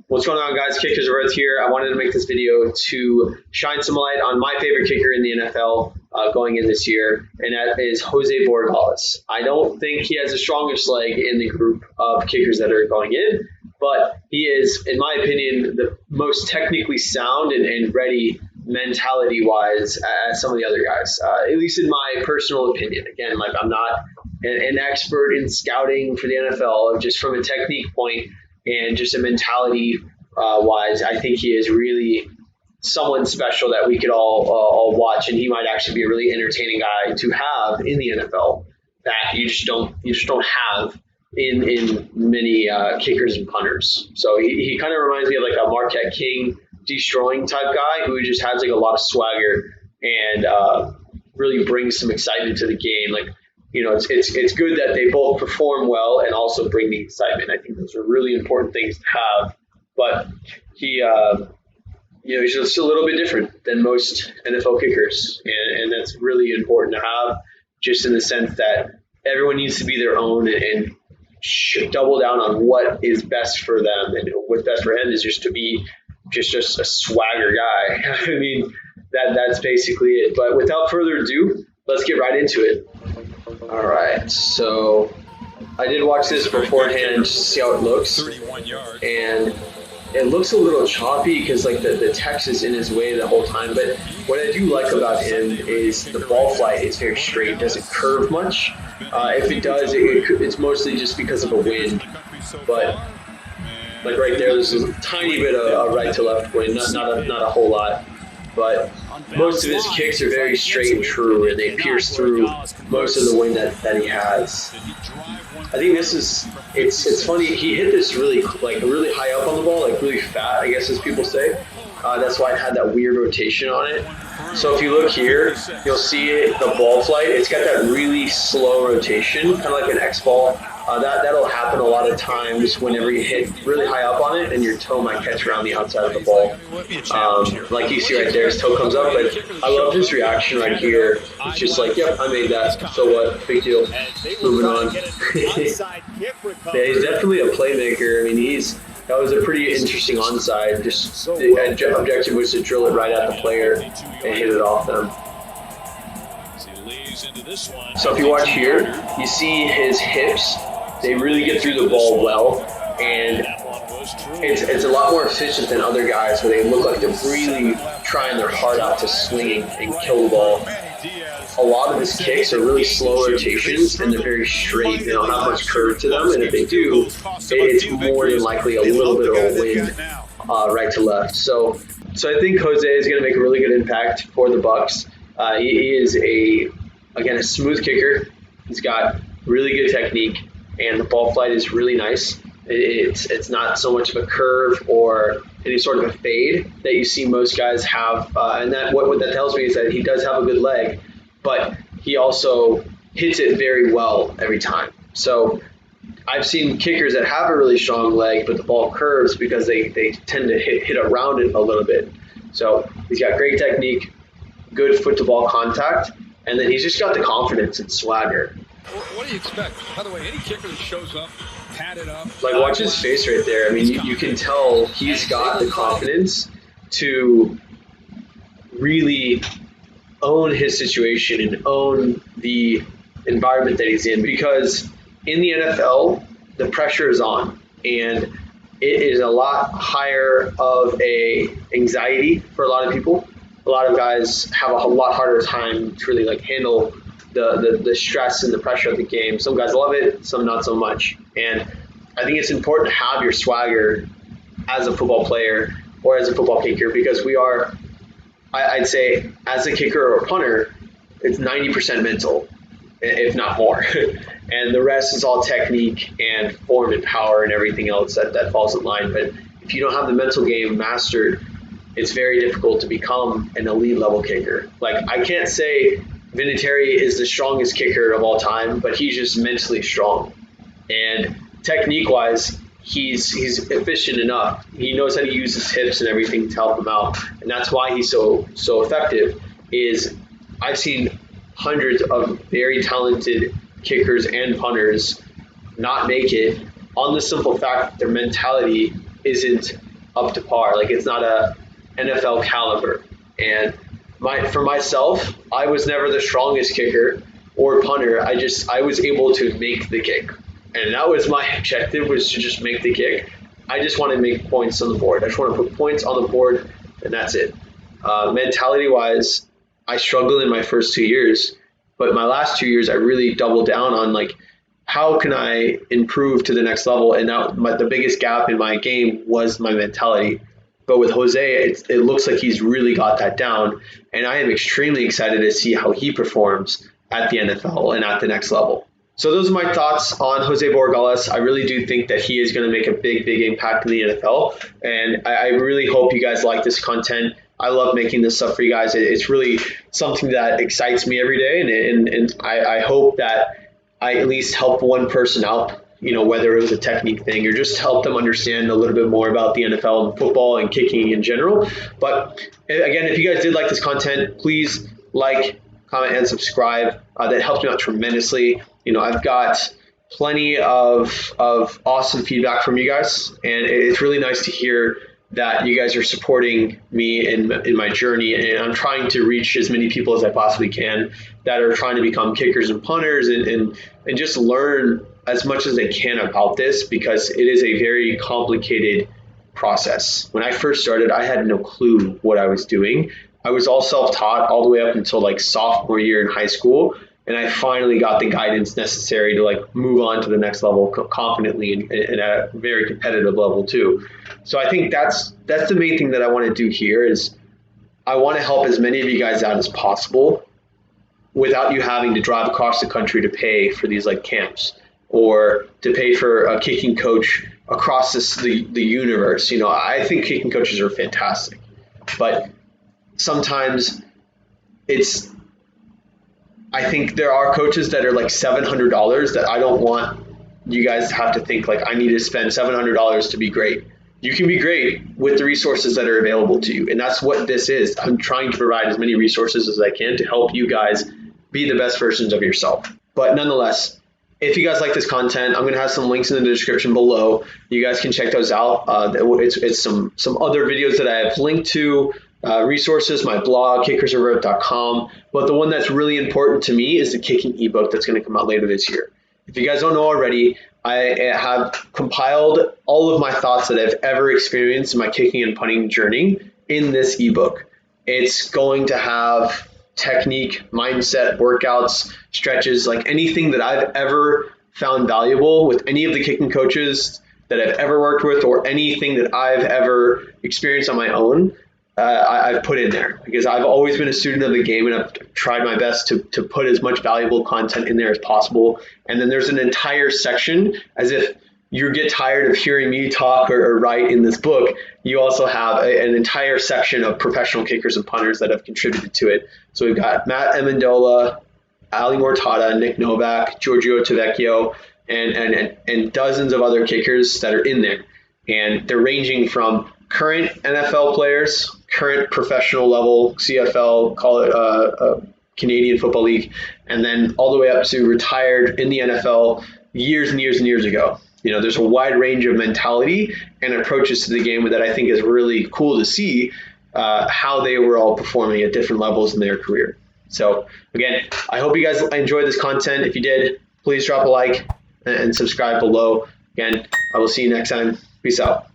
What's going on, guys? Kickers of Earth here. I wanted to make this video to shine some light on my favorite kicker in the NFL going in this year, and that is Jose Borregales. I don't think he has the strongest leg in the group of kickers that are going in, but he is, in my opinion, the most technically sound and ready mentality-wise as some of the other guys, at least in my personal opinion. Again, like I'm not an expert in scouting for the NFL, just from a technique point and just a mentality wise, I think he is really someone special that we could all watch, and he might actually be a really entertaining guy to have in the NFL that you just don't have in many kickers and punters. So he kind of reminds me of like a Marquette King destroying type guy who just has like a lot of swagger and really brings some excitement to the game. Like, you know, it's good that they both perform well and also bring the excitement. I think those are really important things to have. But he's just a little bit different than most NFL kickers, and that's really important to have, just in the sense that everyone needs to be their own and double down on what is best for them, and what's best for him is just to be just a swagger guy. I mean, that's basically it. But without further ado, let's get right into it. All right, so I did watch this beforehand to see how it looks, and it looks a little choppy because like the text is in his way the whole time. But what I do like about him is the ball flight is very straight. It doesn't curve much. If it does, it's mostly just because of a wind. But like right there's a tiny bit of right to left wind, not a whole lot. But most of his kicks are very straight and true, and they pierce through most of the wind that he has. I think it's funny. He hit this really high up on the ball, like really fat, I guess as people say. That's why it had that weird rotation on it. So if you look here, you'll see the ball flight. It's got that really slow rotation, kind of like an X ball. That'll happen a lot of times whenever you hit really high up on it and your toe might catch around the outside of the ball. Like you see right there, his toe comes up, but I love his reaction right here. It's just like, yep, I made that. So what? Big deal. Moving on. Yeah, he's definitely a playmaker. I mean, that was a pretty interesting onside. Just the objective was to drill it right at the player and hit it off them. So if you watch here, you see his hips. They really get through the ball well, and it's a lot more efficient than other guys where they look like they're really trying their heart out to swing and kill the ball. A lot of his kicks are really slow rotations, and they're very straight. They don't have much curve to them, and if they do, it's more than likely a little bit of a wind right to left. So I think Jose is going to make a really good impact for the Bucks. He is a smooth kicker. He's got really good technique, and the ball flight is really nice. It's not so much of a curve or any sort of a fade that you see most guys have, and that what that tells me is that he does have a good leg, but he also hits it very well every time. So I've seen kickers that have a really strong leg, but the ball curves because they tend to hit around it a little bit. So he's got great technique, good foot to ball contact, and then he's just got the confidence and swagger. What do you expect? By the way, any kicker that shows up, padded up. Like, watch his face right there. I mean, you can tell he's got the confidence to really own his situation and own the environment that he's in, because in the NFL, the pressure is on, and it is a lot higher of a anxiety for a lot of people. A lot of guys have a lot harder time to really handle the stress and the pressure of the game. Some guys love it, some not so much. And I think it's important to have your swagger as a football player or as a football kicker, because I'd say as a kicker or a punter, it's 90% mental, if not more. And the rest is all technique and form and power and everything else that falls in line. But if you don't have the mental game mastered, it's very difficult to become an elite level kicker. Like, I can't say Vinatieri is the strongest kicker of all time, but he's just mentally strong. And technique-wise, he's efficient enough. He knows how to use his hips and everything to help him out, and that's why he's so effective. Is I've seen hundreds of very talented kickers and punters not make it on the simple fact that their mentality isn't up to par. Like it's not a NFL caliber. And for myself, I was never the strongest kicker or punter. I was able to make the kick. And that was my objective, was to just make the kick. I just want to make points on the board. I just want to put points on the board, and that's it. Mentality-wise, I struggled in my first 2 years, but my last 2 years, I really doubled down on like, how can I improve to the next level? And the biggest gap in my game was my mentality. But with Jose, it looks like he's really got that down, and I am extremely excited to see how he performs at the NFL and at the next level. So those are my thoughts on Jose Borregales. I really do think that he is going to make a big, big impact in the NFL, and I really hope you guys like this content. I love making this stuff for you guys. It's really something that excites me every day, and I hope that I at least help one person out, whether it was a technique thing or just help them understand a little bit more about the NFL and football and kicking in general. But again, if you guys did like this content, please like, comment, and subscribe. That helps me out tremendously. I've got plenty of awesome feedback from you guys, and it's really nice to hear that you guys are supporting me in my journey, and I'm trying to reach as many people as I possibly can that are trying to become kickers and punters and just learn as much as they can about this, because it is a very complicated process. When I first started, I had no clue what I was doing. I was all self-taught all the way up until like sophomore year in high school, and I finally got the guidance necessary to like move on to the next level confidently and at a very competitive level too. So I think that's the main thing that I want to do here is I want to help as many of you guys out as possible without you having to drive across the country to pay for these like camps or to pay for a kicking coach across the universe. I think kicking coaches are fantastic, but sometimes I think there are coaches that are like $700 that I don't want you guys to have to think like I need to spend $700 to be great. You can be great with the resources that are available to you. And that's what this is. I'm trying to provide as many resources as I can to help you guys be the best versions of yourself. But nonetheless, if you guys like this content, I'm going to have some links in the description below. You guys can check those out. It's some other videos that I have linked to, resources, my blog, kickersofroad.com. But the one that's really important to me is the kicking ebook that's going to come out later this year. If you guys don't know already, I have compiled all of my thoughts that I've ever experienced in my kicking and punting journey in this ebook. It's going to have technique, mindset, workouts, stretches, like anything that I've ever found valuable with any of the kicking coaches that I've ever worked with, or anything that I've ever experienced on my own. I've put in there because I've always been a student of the game, and I've tried my best to put as much valuable content in there as possible. And then there's an entire section, as if you get tired of hearing me talk or write in this book, you also have an entire section of professional kickers and punters that have contributed to it. So we've got Matt Amendola, Ali Mortada, Nick Novak, Giorgio Tavecchio, and dozens of other kickers that are in there. And they're ranging from current NFL players, current professional level, CFL, call it Canadian Football League, and then all the way up to retired in the NFL years and years and years ago. There's a wide range of mentality and approaches to the game that I think is really cool to see how they were all performing at different levels in their career. So again, I hope you guys enjoyed this content. If you did, please drop a like and subscribe below. Again, I will see you next time. Peace out.